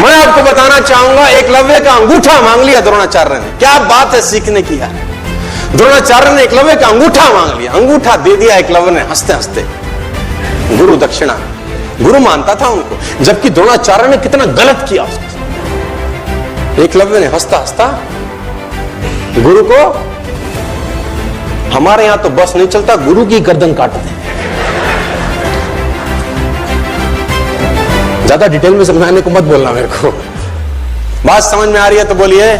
मैं आपको बताना चाहूंगा, एकलव्य का अंगूठा मांग लिया द्रोणाचार्य ने। क्या बात है सीखने की यार। द्रोणाचार्य ने एकलव्य का अंगूठा मांग लिया, अंगूठा दे दिया एकलव्य ने हंसते हंसते। गुरु दक्षिणा, गुरु मानता था उनको, जबकि द्रोणाचार्य ने कितना गलत किया उसके। एकलव्य ने हंसता हंसता गुरु को, हमारे यहां तो बस नहीं चलता, गुरु की गर्दन काट दे। ज्यादा डिटेल में समझाने को मत बोलना मेरे को, बात समझ में आ रही है तो बोलिए,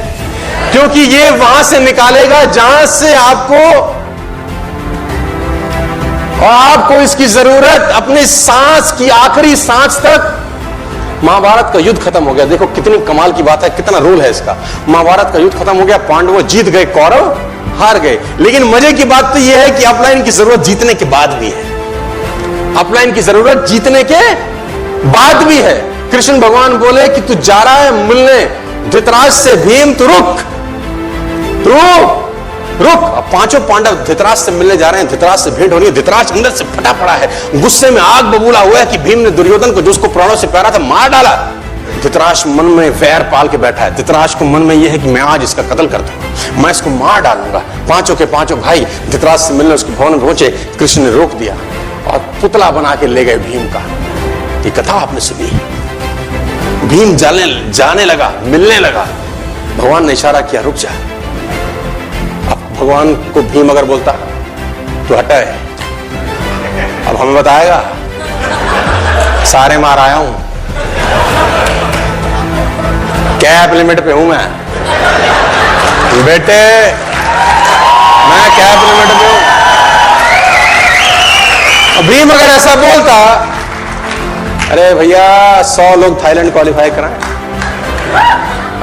क्योंकि ये वहां से निकालेगा जहां से आपको, और आपको इसकी जरूरत अपनी सांस की आखिरी सांस तक। महाभारत का युद्ध खत्म हो गया, देखो कितनी कमाल की बात है, कितना रोल है इसका। महाभारत का युद्ध खत्म हो गया, पांडव जीत गए, कौरव हार गए। लेकिन मजे की बात तो यह है कि अपलाइन की जरूरत जीतने के बाद भी है, अपलाइन की जरूरत जीतने के बाद भी है। कृष्ण भगवान बोले कि तू जा रहा है मिलने धृतराष्ट्र से, भीम तू रुक रुक। अब पांचों पांडव धृतराष्ट्र से मिलने जा रहे हैं, धृतराष्ट्र से भेंट हो रही है। धृतराष्ट्र अंदर से फटा पड़ा है, गुस्से में आग बबूला हुआ है कि भीम ने दुर्योधन को, जो उसको प्राणों से प्यारा था, मार डाला। धृतराष्ट्र मन में वैर पाल के बैठा है। धृतराष्ट्र को मन में यह है कि मैं आज इसका कत्ल कर दूंगा, मैं इसको मार डालूंगा। पांचों के पांचों भाई धृतराष्ट्र से मिलने उसके भवन में पहुंचे। कृष्ण ने रोक दिया और पुतला बना के ले गए भीम का। ये कथा आपने सुनी। भीम जाने लगा, मिलने लगा। भगवान ने इशारा किया, रुक जा। अब भगवान को भीम अगर बोलता तो हटा है, अब हमें बताएगा सारे मार आया हूं, कैप लिमिट पे हूं मैं बेटे, मैं कैप लिमिट पे हूं। भीम अगर ऐसा बोलता, अरे भैया 100 लोग थाईलैंड क्वालिफाई कराएं,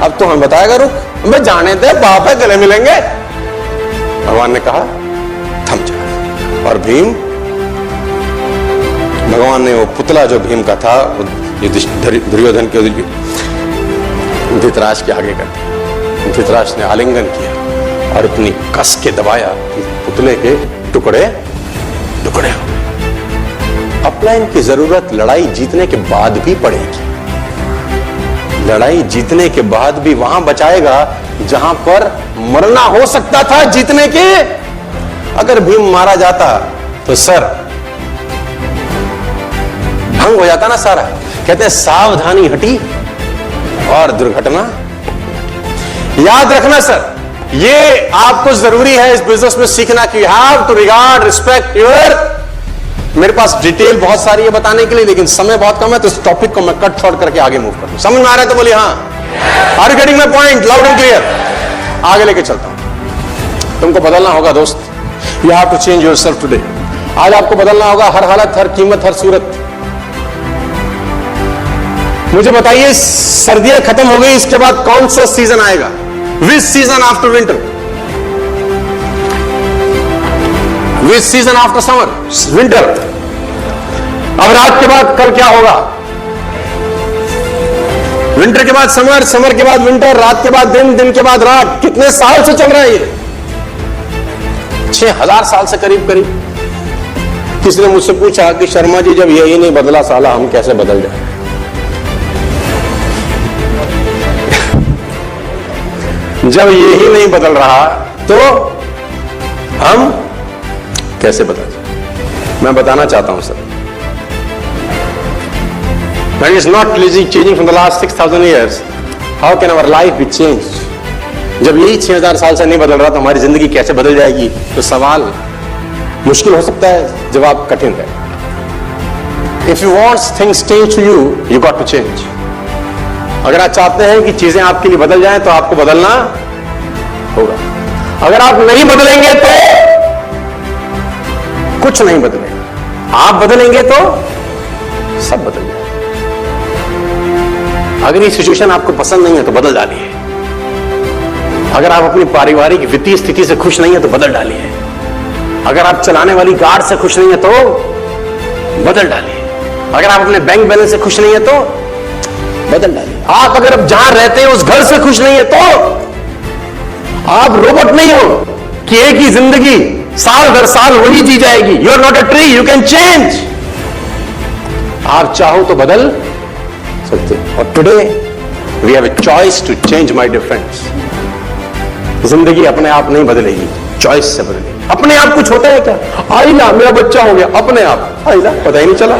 अब तो हम बताएगा रुक, मैं जाने दे, बाप है गले मिलेंगे। भगवान ने कहा थम जा। और भीम, भगवान ने वो पुतला जो भीम का था, दुर्योधन के धृतराष्ट्र के आगे कर दिया। धृतराष्ट्र ने आलिंगन किया और इतनी कस के दबाया कि पुतले के टुकड़े टुकड़े हो। अपलाइन की जरूरत लड़ाई जीतने के बाद भी पड़ेगी, लड़ाई जीतने के बाद भी वहां बचाएगा जहां पर मरना हो सकता था जीतने के। अगर भीम मारा जाता तो सर भंग हो जाता ना सारा। कहते हैं सावधानी हटी और दुर्घटना। याद रखना सर, ये आपको जरूरी है इस बिजनेस में सीखना कि you have to regard, respect your. मेरे पास डिटेल बहुत सारी है बताने के लिए, लेकिन समय बहुत कम है, तो इस टॉपिक को मैं कट शॉर्ट करके आगे मूव कर दूं। समझ में आ रहा है तो बोलिए हाँ। Are you getting my point? Loud and clear. आगे लेके चलता हूं। तुमको बदलना होगा दोस्त, you have to change yourself today. आज आपको बदलना होगा, हर हालत, हर कीमत, हर सूरत। मुझे बताइए, सर्दियां खत्म हो गई, इसके बाद कौन सा सीजन आएगा? विच सीजन आफ्टर विंटर? विच सीजन आफ्टर समर? विंटर। अब रात के बाद कल क्या होगा? विंटर के बाद समर, समर के बाद विंटर, रात के बाद दिन, दिन के बाद रात। कितने साल से चल रहा है ये? 6000 साल से करीब करीब। किसी ने मुझसे पूछा कि शर्मा जी, जब यही नहीं बदला साला, हम कैसे बदल जाए? जब यही नहीं बदल रहा तो हम कैसे बदल जाए? मैं बताना चाहता हूं sir, when it is not changing from the last 6000 years, how can our life be changed? जब यही 6000 साल से नहीं बदल रहा तो हमारी जिंदगी कैसे बदल जाएगी? तो सवाल मुश्किल हो सकता है, जवाब कठिन है। If you want things change to you, you got to change. अगर आप चाहते हैं कि चीजें आपके लिए बदल जाएं तो आपको बदलना होगा। अगर आप नहीं बदलेंगे तो कुछ नहीं बदलेगा, आप बदलेंगे तो सब बदल जाएगा। अगर ये सिचुएशन आपको पसंद नहीं है तो बदल डालिए। अगर आप अपनी पारिवारिक वित्तीय स्थिति से खुश नहीं है तो बदल डालिए। अगर आप चलाने वाली कार से खुश नहीं है तो बदल डालिए। अगर आप अपने बैंक बैलेंस से खुश नहीं है तो बदल डालिए। आप अगर अब जहां रहते हैं उस घर से खुश नहीं है तो आप रोबोट नहीं हो कि एक ही जिंदगी साल दर साल वही जी जाएगी। You are not a tree, you can change. आप चाहो तो बदल सकते। और today we have a choice to change, my dear friends. जिंदगी अपने आप नहीं बदलेगी, चॉइस से बदलेगी। अपने आप कुछ होता है क्या? आईला मेरा बच्चा हो गया, अपने आप आईला, पता ही नहीं चला।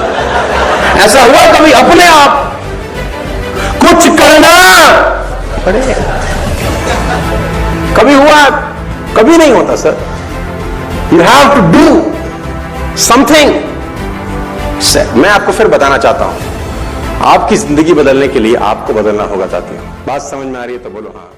ऐसा हुआ कभी? अपने आप कुछ करना पड़ेगा। कभी हुआ? कभी नहीं होता sir. You have to do something. मैं आपको फिर बताना चाहता हूं, आपकी जिंदगी बदलने के लिए आपको बदलना होगा साथियों। बात समझ में आ रही है तो बोलो हाँ।